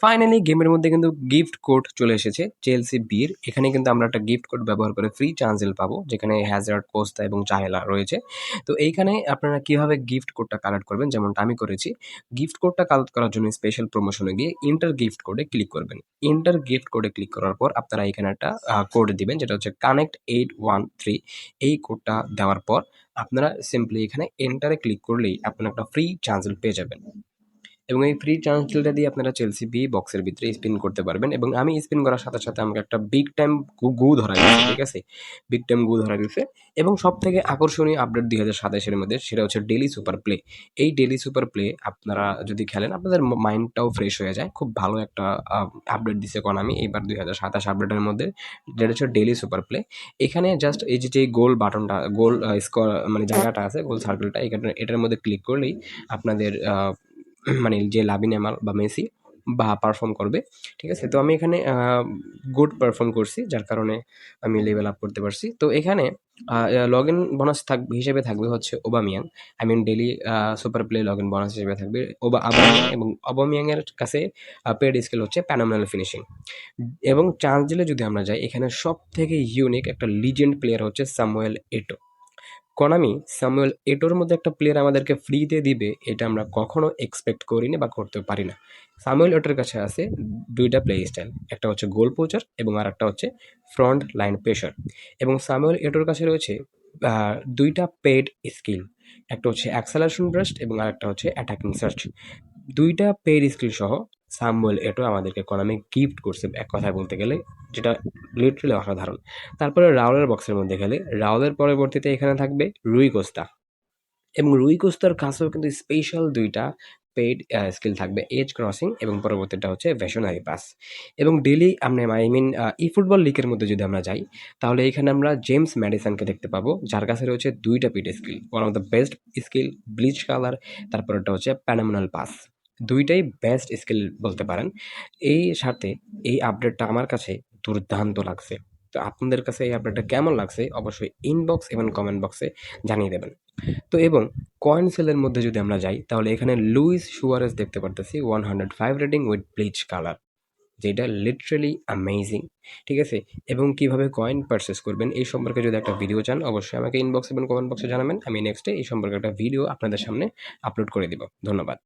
Finally গেমের মধ্যে কিন্তু গিফট কোড চলে এসেছে চেলসি বির। এখানে কিন্তু আমরা একটা গিফট কোড ব্যবহার করে ফ্রি চান্সেল পাবো, যেখানে হ্যাজার্ড, কোস্তা এবং চাহেলা রয়েছে। তো এইখানে আপনারা কিভাবে গিফট কোডটা কালেক্ট করবেন, যেমনটা আমি করেছি। গিফট কোডটা কালেক্ট করার জন্য স্পেশাল প্রমোশনে গিয়ে ইন্টার গিফট কোডে ক্লিক করবেন। ইন্টার গিফট কোডে ক্লিক করার পর আপনারা এখানে একটা কোড দিবেন, যেটা হচ্ছে কানেক্ট 813। এই কোডটা দেওয়ার পর আপনারা সিম্পলি এখানে এন্টারে ক্লিক করলেই আপনারা একটা ফ্রি চান্সেল পেয়ে যাবেন। এবং এই ফ্রি চান্সেলটা দিয়ে আপনারা চেলসি বি বক্সের ভিতরে স্পিন করতে পারবেন। এবং আমি স্পিন করার সাথে সাথে আমাকে একটা বিগ টাইম গু ধরা গেছে, ঠিক আছে? বিগ টাইম গু ধরা গেছে। এবং সব থেকে আকর্ষণীয় আপডেট 2027-এর মধ্যে সেটা হচ্ছে ডেলি সুপার প্লে। এই ডেলি সুপার প্লে আপনারা যদি খেলেন, আপনাদের মাইন্ডটাও ফ্রেশ হয়ে যায়। খুব ভালো একটা আপডেট দিছে আমি এইবার 2027 আপডেটের মধ্যে, যেটা হচ্ছে ডেলি সুপার প্লে। এখানে জাস্ট এই যে গোল বাটনটা, গোল স্কোর মানে জায়গাটা আছে, গোল সার্কেলটা, এখানে এটার মধ্যে ক্লিক করলেই আপনাদের মানে যে লামিন ইয়ামাল বা মেসি বা পারফর্ম করবে, ঠিক আছে? তো আমি এখানে গুড পারফর্ম করছি, যার কারণে আমি লেভেল আপ করতে পারছি। তো এখানে লগ ইন বোনাস হিসেবে থাকবে হচ্ছে Aubameyang. I mean daily super play log in bonus হিসেবে থাকবে আবামিয়াং। এবং অবামিয়াংয়ের কাছে পেড স্কিল হচ্ছে প্যানোমিনাল ফিনিশিং। এবং চান্স দিলে যদি আমরা যাই, এখানে সব থেকে ইউনিক একটা লিজেন্ড প্লেয়ার হচ্ছে সামুয়েল এটো। কনামি স্যামুয়েল এটোর মধ্যে একটা প্লেয়ার আমাদেরকে ফ্রিতে দিবে, এটা আমরা কখনো এক্সপেক্ট করিনি বা করতে পারি না। স্যামুয়েল এটোর কাছে আছে দুইটা প্লে স্টাইল, একটা হচ্ছে গোল পোচার এবং আর একটা হচ্ছে ফ্রন্ট লাইন প্রেশার। এবং স্যামুয়েল এটোর কাছে রয়েছে দুইটা পেড স্কিল, একটা হচ্ছে অ্যাক্সেলারেশন ব্রাস্ট এবং আর একটা হচ্ছে অ্যাটাকিং সার্চ। দুইটা পেড স্কিল সহ স্যামুয়েল এটো আমাদেরকে কনামি গিফট করছে, এক কথায় বলতে গেলে, যেটা লিটারালি অসাধারণ। তারপরে রাউলের বক্সের মধ্যে গেলে, রাউলের পরবর্তীতে এখানে থাকবে রুই কোস্তা। এবং রুই কোস্তার কাছেও কিন্তু স্পেশাল দুইটা পেইড স্কিল থাকবে, এজ ক্রসিং এবং পরবর্তীটা হচ্ছে ভেশনারি পাস। এবং ডেলি আমরা আই মিন ই ফুটবল লিগের মধ্যে যদি আমরা যাই, তাহলে এখানে আমরা জেমস ম্যাডিসনকে দেখতে পাবো, যার কাছে রয়েছে দুইটা paid skill, one of the best skill bleach colour, তারপরটা হচ্ছে প্যানামিনাল পাস। দুইটাই বেস্ট স্কিল বলতে পারেন। এই সাথে এই আপডেটটা আমার কাছে দুর্দান্ত লাগছে। তো আপনাদের কাছে এই আপডেটটা কেমন লাগছে অবশ্যই ইনবক্স এবং কমেন্ট বক্সে জানিয়ে দেবেন। তো এবং কয়েন সেলের মধ্যে যদি আমরা যাই, তাহলে এখানে লুইস সুয়ারেজ দেখতে পারতেছি 105 রেটিং উইথ ব্লিচ কালার, যেটা লিটারালি অ্যামেজিং, ঠিক আছে? এবং কিভাবে কয়েন পারচেস করবেন এই সম্পর্কে যদি একটা ভিডিও চান, অবশ্যই আমাকে ইনবক্স এবং কমেন্ট বক্সে জানাবেন। আমি নেক্সটে এই সম্পর্কে একটা ভিডিও আপনাদের সামনে আপলোড করে দিব। ধন্যবাদ।